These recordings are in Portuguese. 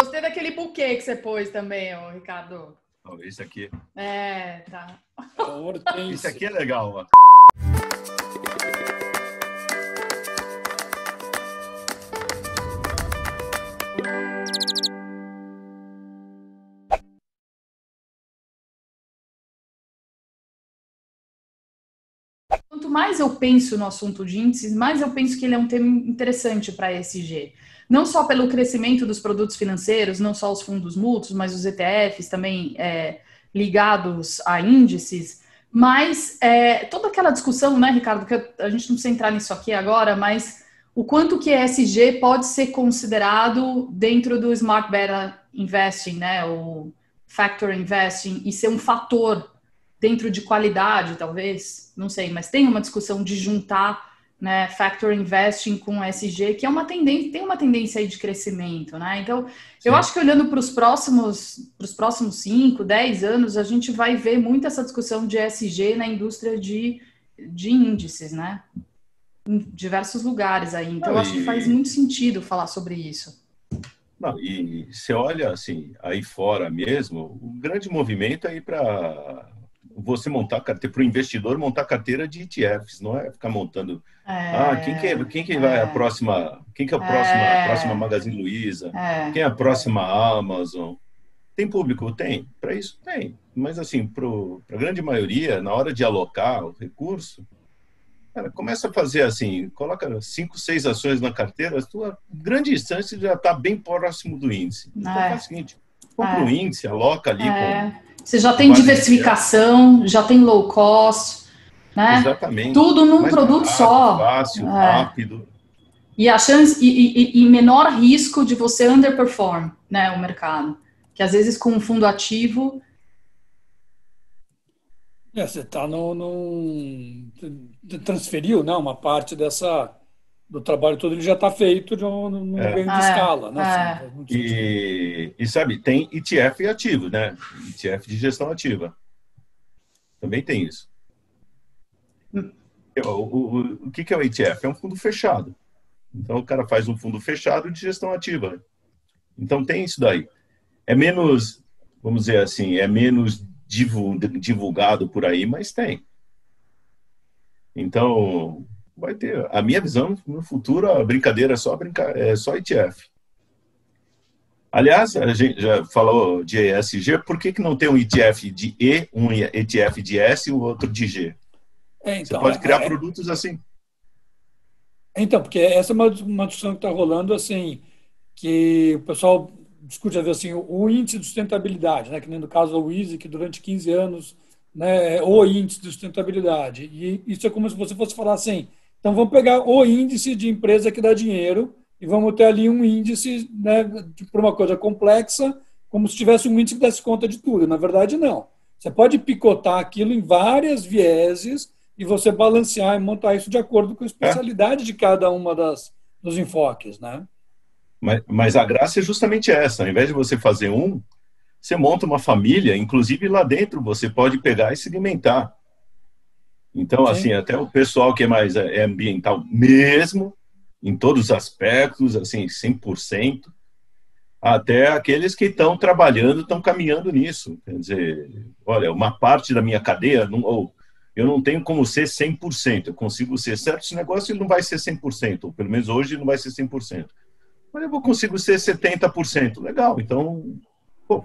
Gostei daquele buquê que você pôs também, ô, Ricardo. Oh, esse aqui. Tá. Esse aqui é legal, ó. Quanto mais eu penso no assunto de índices, mais eu penso que ele é um tema interessante para a ESG. Não só pelo crescimento dos produtos financeiros, não só os fundos mútuos, mas os ETFs também ligados a índices, mas toda aquela discussão, né, Ricardo, que a gente não precisa entrar nisso aqui agora, mas o quanto que ESG pode ser considerado dentro do Smart Beta Investing, né, o Factor Investing, e ser um fator dentro de qualidade, talvez, não sei, mas tem uma discussão de juntar, né, Factor Investing com SG, que é uma tendência, tem uma tendência aí de crescimento, né? Então, eu acho que olhando para os próximos 5, 10 anos, a gente vai ver muito essa discussão de SG na indústria de índices, né? Em diversos lugares aí. Então, eu acho que faz muito sentido falar sobre isso. Não, e você olha assim, aí fora mesmo, o grande movimento é ir para você montar carteira, para o investidor montar carteira de ETFs, não é ficar montando. Quem que vai a próxima? Quem que é a próxima Magazine Luiza? Quem é a próxima Amazon? Tem público? Tem. Para isso tem. Mas assim, para a grande maioria, na hora de alocar o recurso, cara, começa a fazer assim, coloca 5, 6 ações na carteira, a tua grande instância já está bem próximo do índice. Então faz o seguinte, compra o índice, aloca ali Você já tem diversificação, já tem low cost, né? Exatamente. Tudo num mais produto barato, só. Fácil, rápido. E a chance e menor risco de você underperform, né, o mercado. Que às vezes com um fundo ativo. Você está transferiu, né, uma parte do trabalho todo, ele já está feito num ganho de escala, né? Assim, e sabe, tem ETF ativo, né? ETF de gestão ativa. Também tem isso. O que é o ETF? É um fundo fechado. Então, o cara faz um fundo fechado de gestão ativa. Então, tem isso daí. É menos, vamos dizer assim, é menos divulgado por aí, mas tem. Então, vai ter. A minha visão, no futuro, a brincadeira é só ETF. Aliás, a gente já falou de ESG, por que não tem um ETF de E, um ETF de S e o outro de G? Você pode criar produtos assim. Então, porque essa é uma discussão que está rolando, assim, que o pessoal discute, às vezes, assim, o índice de sustentabilidade, né, que nem no caso da WISE, que durante 15 anos, né, é o índice de sustentabilidade. E isso é como se você fosse falar assim, então vamos pegar o índice de empresa que dá dinheiro e vamos ter ali um índice, né, para uma coisa complexa, como se tivesse um índice que desse conta de tudo. Na verdade, não. Você pode picotar aquilo em várias vieses e você balancear e montar isso de acordo com a especialidade de cada uma dos enfoques, né? Mas a graça é justamente essa. Ao invés de você fazer você monta uma família, inclusive lá dentro você pode pegar e segmentar. Então, Sim. assim, até o pessoal que é mais ambiental mesmo, em todos os aspectos, assim, 100%, até aqueles que estão trabalhando, estão caminhando nisso. Quer dizer, olha, uma parte da minha cadeia, eu não tenho como ser 100%, eu consigo ser certo negócio, ele não vai ser 100%, ou pelo menos hoje não vai ser 100%. Mas eu consigo ser 70%. Legal, então,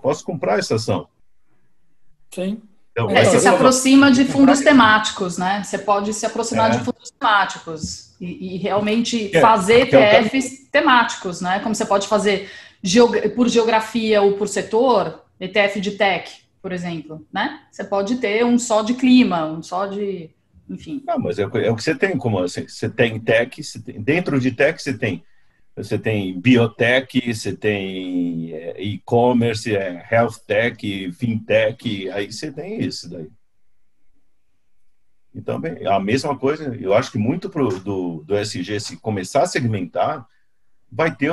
posso comprar essa ação. Sim. Então, Você se aproxima de fundos temáticos, né? Você pode se aproximar de fundos temáticos e realmente fazer ETFs temáticos, né? Como você pode fazer por geografia ou por setor, ETF de tech, por exemplo, né? Você pode ter um só de clima, um só de... Enfim. Não, mas é o que você tem, como assim, você tem tech, dentro de tech você tem biotech, você tem e-commerce, health tech, fintech, aí você tem isso daí. Então, bem, a mesma coisa, eu acho que muito do SG, se começar a segmentar, vai ter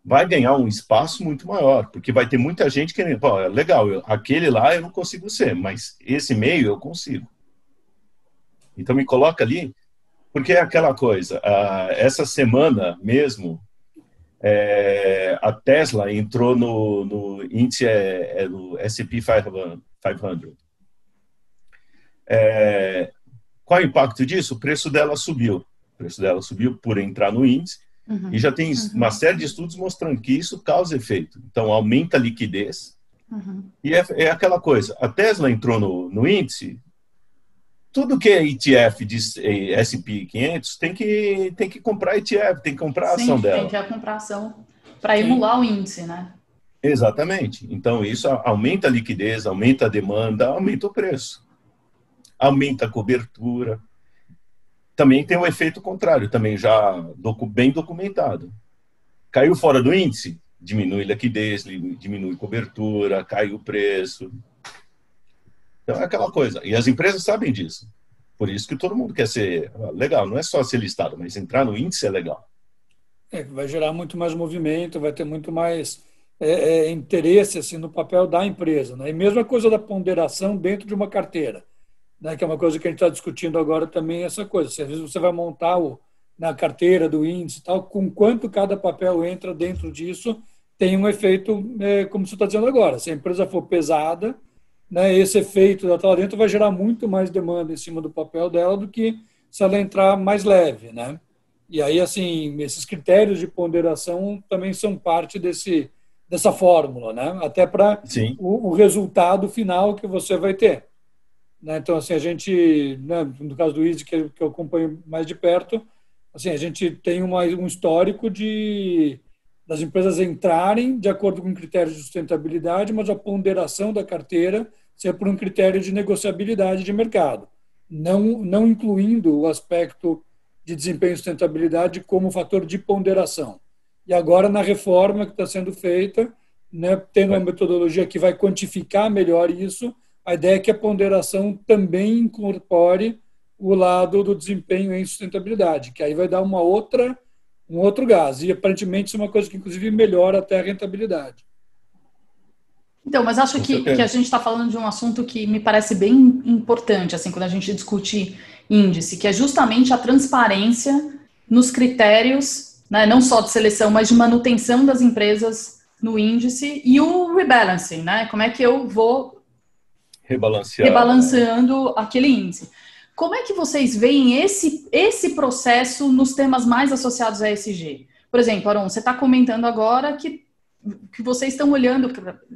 vai ganhar um espaço muito maior, porque vai ter muita gente querendo, legal, aquele lá eu não consigo ser, mas esse meio eu consigo. Então me coloca ali, porque é aquela coisa, essa semana mesmo, a Tesla entrou no índice do S&P 500. Qual é o impacto disso? O preço dela subiu. O preço dela subiu por entrar no índice. E já tem uma série de estudos mostrando que isso causa efeito. Então, aumenta a liquidez. E é aquela coisa. A Tesla entrou no índice. Tudo que é ETF de S&P 500 tem que comprar ETF, tem que comprar a ação dela. Tem que comprar ação para emular o índice, né? Exatamente. Então, isso aumenta a liquidez, aumenta a demanda, aumenta o preço. Aumenta a cobertura. Também tem o efeito contrário, também já bem documentado. Caiu fora do índice, diminui liquidez, diminui cobertura, cai o preço. Então é aquela coisa. E as empresas sabem disso. Por isso que todo mundo quer ser legal. Não é só ser listado, mas entrar no índice é legal. Vai gerar muito mais movimento, vai ter muito mais interesse assim, no papel da empresa. Né? E mesma coisa da ponderação dentro de uma carteira. Né, que é uma coisa que a gente está discutindo agora também, essa coisa. Se às vezes você vai montar na carteira do índice e tal, com quanto cada papel entra dentro disso, tem um efeito, como você está dizendo agora. Se a empresa for pesada, né, esse efeito dela lá dentro vai gerar muito mais demanda em cima do papel dela do que se ela entrar mais leve. Né? E aí, assim, esses critérios de ponderação também são parte dessa fórmula, né? Até para o resultado final que você vai ter. Então, assim, a gente, né, no caso do Easy, que eu acompanho mais de perto, assim, a gente tem um histórico das empresas entrarem de acordo com critérios de sustentabilidade, mas a ponderação da carteira ser por um critério de negociabilidade de mercado, não incluindo o aspecto de desempenho e sustentabilidade como fator de ponderação. E agora, na reforma que está sendo feita, né, tendo uma metodologia que vai quantificar melhor isso, a ideia é que a ponderação também incorpore o lado do desempenho em sustentabilidade, que aí vai dar um outro gás. E, aparentemente, isso é uma coisa que, inclusive, melhora até a rentabilidade. Então, mas acho que a gente está falando de um assunto que me parece bem importante, assim, quando a gente discute índice, que é justamente a transparência nos critérios, né, não só de seleção, mas de manutenção das empresas no índice e o rebalancing, né? Como é que eu vou rebalanceando aquele índice. Como é que vocês veem esse processo nos temas mais associados a ESG? Por exemplo, Aron, você está comentando agora que vocês estão olhando,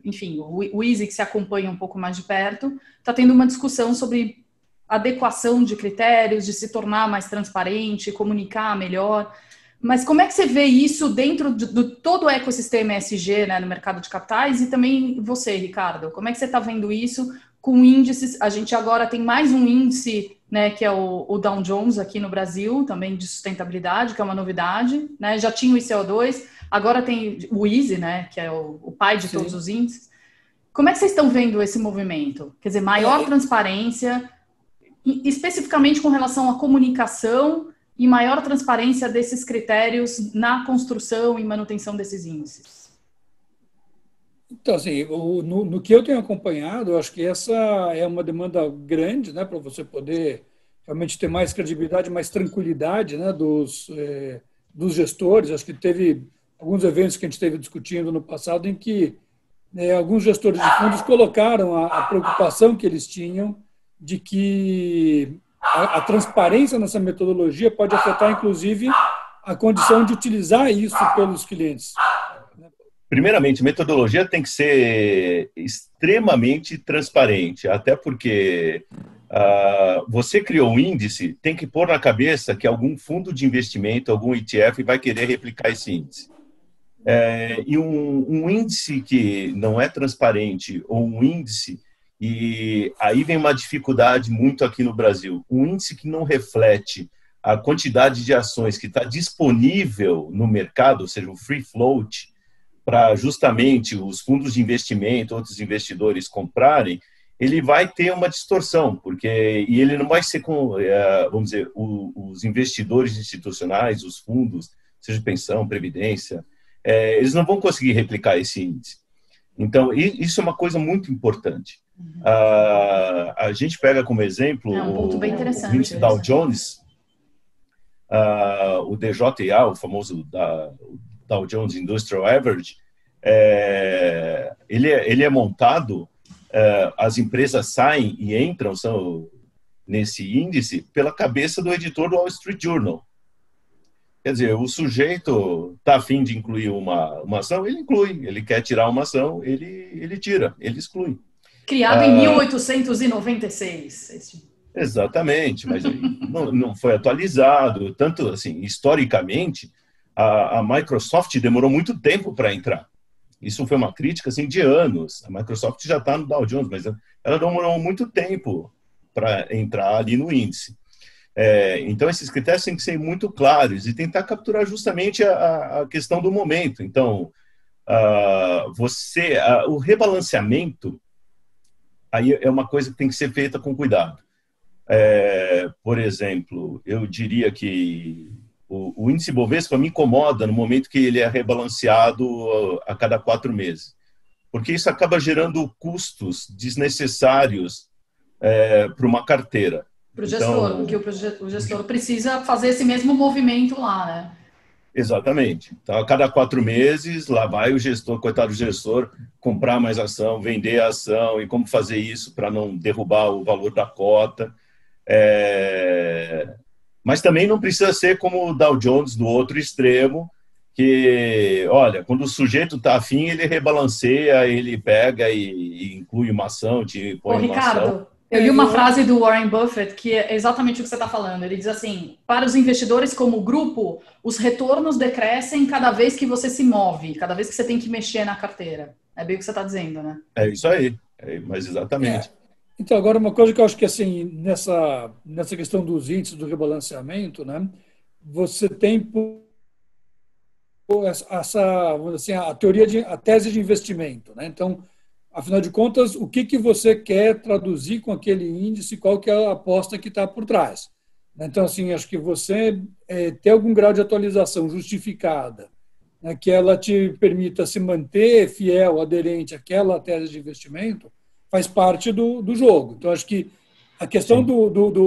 enfim, o Easy, que se acompanha um pouco mais de perto, está tendo uma discussão sobre adequação de critérios, de se tornar mais transparente, comunicar melhor. Mas como é que você vê isso dentro do todo o ecossistema ESG, né, no mercado de capitais? E também você, Ricardo, como é que você está vendo isso com índices? A gente agora tem mais um índice, né, que é o Dow Jones aqui no Brasil, também de sustentabilidade, que é uma novidade, né? Já tinha o ICO2, agora tem o Easy, né, que é o pai de todos os índices. Como é que vocês estão vendo esse movimento? Quer dizer, maior transparência, especificamente com relação à comunicação e maior transparência desses critérios na construção e manutenção desses índices. Então, assim, no que eu tenho acompanhado, eu acho que essa é uma demanda grande, né, para você poder realmente ter mais credibilidade, mais tranquilidade, né, dos gestores. Acho que teve alguns eventos que a gente esteve discutindo no passado em que alguns gestores de fundos colocaram a preocupação que eles tinham de que a transparência nessa metodologia pode afetar, inclusive, a condição de utilizar isso pelos clientes. Primeiramente, a metodologia tem que ser extremamente transparente, até porque você criou um índice, tem que pôr na cabeça que algum fundo de investimento, algum ETF vai querer replicar esse índice. E um índice que não é transparente, ou um índice, e aí vem uma dificuldade muito aqui no Brasil, um índice que não reflete a quantidade de ações que está disponível no mercado, ou seja, o free float, para justamente os fundos de investimento, outros investidores comprarem, ele vai ter uma distorção, e ele não vai ser com, vamos dizer, os investidores institucionais, os fundos, seja de pensão, previdência, eles não vão conseguir replicar esse índice. Então, isso é uma coisa muito importante. A gente pega como exemplo o índice Dow Jones, o DJA, o famoso Dow Jones Industrial Average, ele é montado, as empresas saem e entram nesse índice pela cabeça do editor do Wall Street Journal. Quer dizer, o sujeito está a fim de incluir uma ação, ele inclui. Ele quer tirar uma ação, ele tira, ele exclui. Criado em 1896. Exatamente, mas não foi atualizado. Tanto assim, historicamente, a Microsoft demorou muito tempo para entrar. Isso foi uma crítica assim, de anos. A Microsoft já está no Dow Jones, mas ela demorou muito tempo para entrar ali no índice. Então, esses critérios têm que ser muito claros e tentar capturar justamente a questão do momento. Então, o rebalanceamento aí é uma coisa que tem que ser feita com cuidado. Por exemplo, eu diria que o índice Bovespa me incomoda no momento que ele é rebalanceado a cada 4 meses, porque isso acaba gerando custos desnecessários para uma carteira. Para o gestor, porque o gestor precisa fazer esse mesmo movimento lá, né? Exatamente. Então, a cada 4 meses, lá vai o gestor, coitado do gestor, comprar mais ação, vender a ação e como fazer isso para não derrubar o valor da cota. Mas também não precisa ser como o Dow Jones do outro extremo, que, olha, quando o sujeito está afim, ele rebalanceia, ele pega e inclui uma ação, te põe uma Ricardo, ação. Eu li uma frase do Warren Buffett que é exatamente o que você está falando. Ele diz assim, para os investidores como grupo, os retornos decrescem cada vez que você se move, cada vez que você tem que mexer na carteira. É bem o que você está dizendo, né? É isso aí, mas exatamente. Então, agora uma coisa que eu acho que assim, nessa questão dos índices do rebalanceamento, né, você tem essa, vamos dizer assim, a tese de investimento, né? Então, afinal de contas, o que você quer traduzir com aquele índice, qual que é a aposta que está por trás. Então, assim, acho que você ter algum grau de atualização justificada, né, que ela te permita se manter fiel, aderente àquela tese de investimento, faz parte do jogo. Então, acho que a questão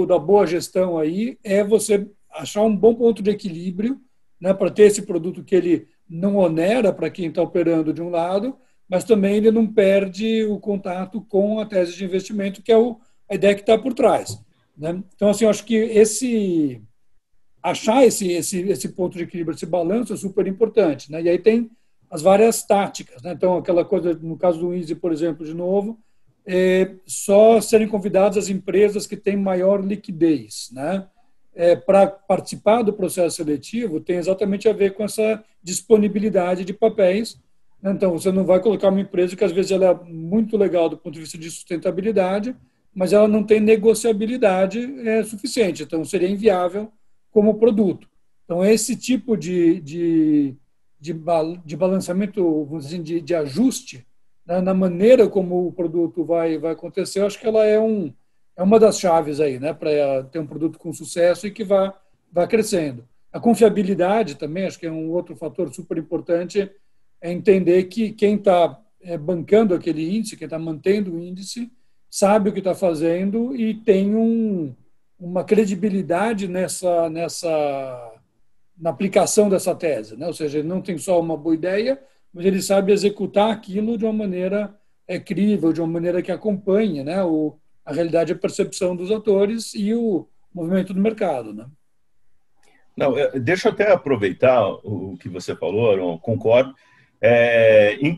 da boa gestão aí é você achar um bom ponto de equilíbrio, né, para ter esse produto que ele não onera para quem está operando de um lado, mas também ele não perde o contato com a tese de investimento, que é a ideia que está por trás, né? Então, assim, eu acho que achar esse ponto de equilíbrio, esse balanço é super importante, né? E aí tem as várias táticas, né? Então, aquela coisa, no caso do índice, por exemplo, de novo, só serem convidadas as empresas que têm maior liquidez, né? Para participar do processo seletivo tem exatamente a ver com essa disponibilidade de papéis. Então, você não vai colocar uma empresa que, às vezes, ela é muito legal do ponto de vista de sustentabilidade, mas ela não tem negociabilidade suficiente. Então, seria inviável como produto. Então, esse tipo de balanceamento, vamos dizer assim, de ajuste, né, na maneira como o produto vai acontecer, eu acho que ela é uma das chaves aí, né, para ter um produto com sucesso e que vá crescendo. A confiabilidade também, acho que é um outro fator super importante, é entender que quem está bancando aquele índice, quem está mantendo o índice, sabe o que está fazendo e tem uma credibilidade na aplicação dessa tese, né? Ou seja, ele não tem só uma boa ideia, mas ele sabe executar aquilo de uma maneira crível, de uma maneira que acompanhe, né, a realidade e a percepção dos atores e o movimento do mercado, né? Não, deixa eu até aproveitar o que você falou, Aaron, concordo.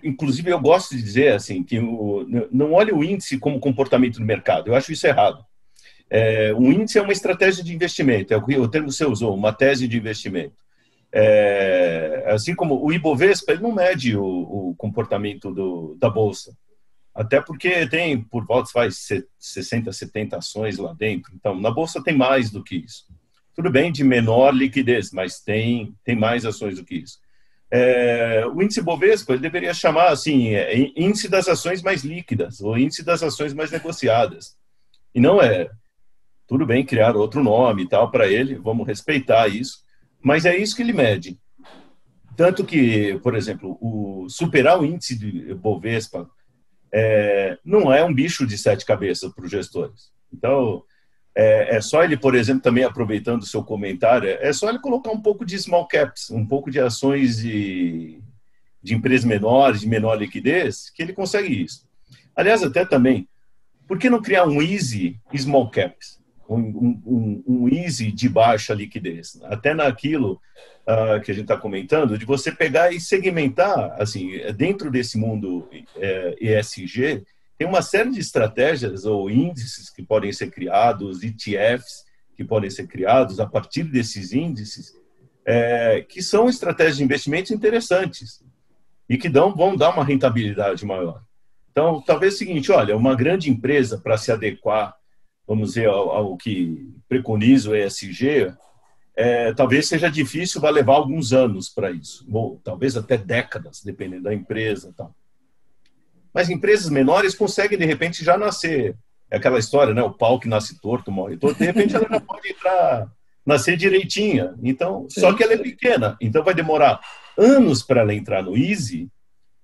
Inclusive, eu gosto de dizer assim que não olhe o índice como comportamento do mercado. Eu acho isso errado. Um índice é uma estratégia de investimento, é o termo que você usou, uma tese de investimento. Assim como o Ibovespa, ele não mede o comportamento da Bolsa. Até porque tem, por volta, faz 60, 70 ações lá dentro. Então, na Bolsa tem mais do que isso. Tudo bem, de menor liquidez, mas tem mais ações do que isso. O índice Bovespa ele deveria chamar assim, índice das ações mais líquidas, ou índice das ações mais negociadas. E não tudo bem criar outro nome e tal para ele, vamos respeitar isso, mas é isso que ele mede. Tanto que, por exemplo, superar o índice de Bovespa não é um bicho de 7 cabeças para os gestores. Então, É só ele, por exemplo, também aproveitando o seu comentário, é só ele colocar um pouco de small caps, um pouco de ações de empresas menores, de menor liquidez, que ele consegue isso. Aliás, até também, por que não criar um easy small caps? Um easy de baixa liquidez? Até naquilo que a gente está comentando, de você pegar e segmentar, assim, dentro desse mundo ESG, tem uma série de estratégias ou índices que podem ser criados, ETFs que podem ser criados a partir desses índices, que são estratégias de investimentos interessantes e que vão dar uma rentabilidade maior. Então, talvez é o seguinte, olha, uma grande empresa para se adequar, vamos dizer, ao que preconiza o ESG, talvez seja difícil, vai levar alguns anos para isso, ou talvez até décadas, dependendo da empresa. Tal. Mas empresas menores conseguem, de repente, já nascer. É aquela história, né? O pau que nasce torto, morre torto. De repente, ela já pode nascer direitinha. Então, só que ela é pequena. Então, vai demorar anos para ela entrar no Easy,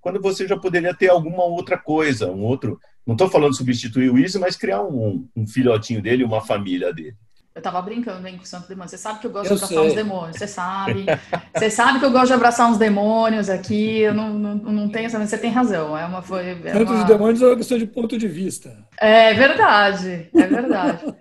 quando você já poderia ter alguma outra coisa, um outro... Não estou falando de substituir o Easy, mas criar um filhotinho dele, uma família dele. Eu tava brincando, hein, com o Santo Demônio. Você sabe que eu gosto de abraçar uns demônios. Você sabe. Você sabe que eu gosto de abraçar uns demônios aqui. Eu não tenho essa... Você tem razão. Santos e demônios é uma questão de ponto de vista. É verdade. É verdade.